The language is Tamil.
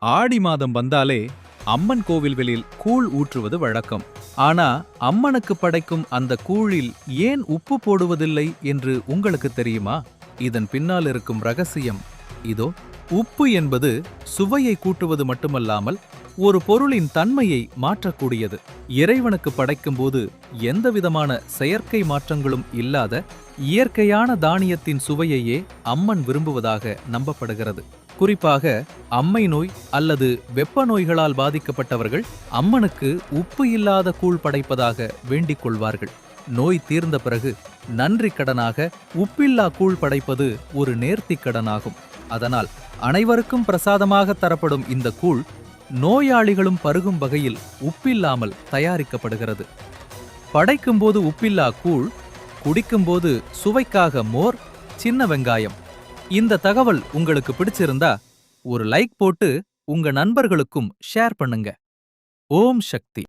ஆடி மாதம் வந்தாலே அம்மன் கோவில்களில் கூழ் ஊற்றுவது வழக்கம். ஆனா அம்மனுக்கு படைக்கும் அந்த கூழில் ஏன் உப்பு போடுவதில்லை என்று உங்களுக்கு தெரியுமா? இதன் பின்னால் இருக்கும் ரகசியம் இதோ. உப்பு என்பது சுவையை கூட்டுவது மட்டுமல்லாமல் ஒரு பொருளின் தன்மையை மாற்றக்கூடியது. இறைவனுக்கு படைக்கும்போது எந்தவிதமான செயற்கை மாற்றங்களும் இல்லாத இயற்கையான தானியத்தின் சுவையையே அம்மன் விரும்புவதாக நம்பப்படுகிறது. குறிப்பாக அம்மை நோய் அல்லது வெப்ப நோய்களால் பாதிக்கப்பட்டவர்கள் அம்மனுக்கு உப்பு இல்லாத கூழ் படைப்பதாக வேண்டிக் கொள்வார்கள். நோய் தீர்ந்த பிறகு நன்றி கடனாக உப்பில்லா கூழ் படைப்பது ஒரு நேர்த்திக் கடனாகும். அதனால் அனைவருக்கும் பிரசாதமாக தரப்படும் இந்த கூழ் நோயாளிகளும் பருகும் வகையில் உப்பில்லாமல் தயாரிக்கப்படுகிறது. படைக்கும்போது உப்பில்லா கூழ், குடிக்கும்போது சுவைக்காக மோர், சின்ன வெங்காயம். இந்த தகவல் உங்களுக்கு பிடிச்சிருந்தா ஒரு லைக் போட்டு உங்க நண்பர்களுக்கும் ஷேர் பண்ணுங்க. ஓம் சக்தி.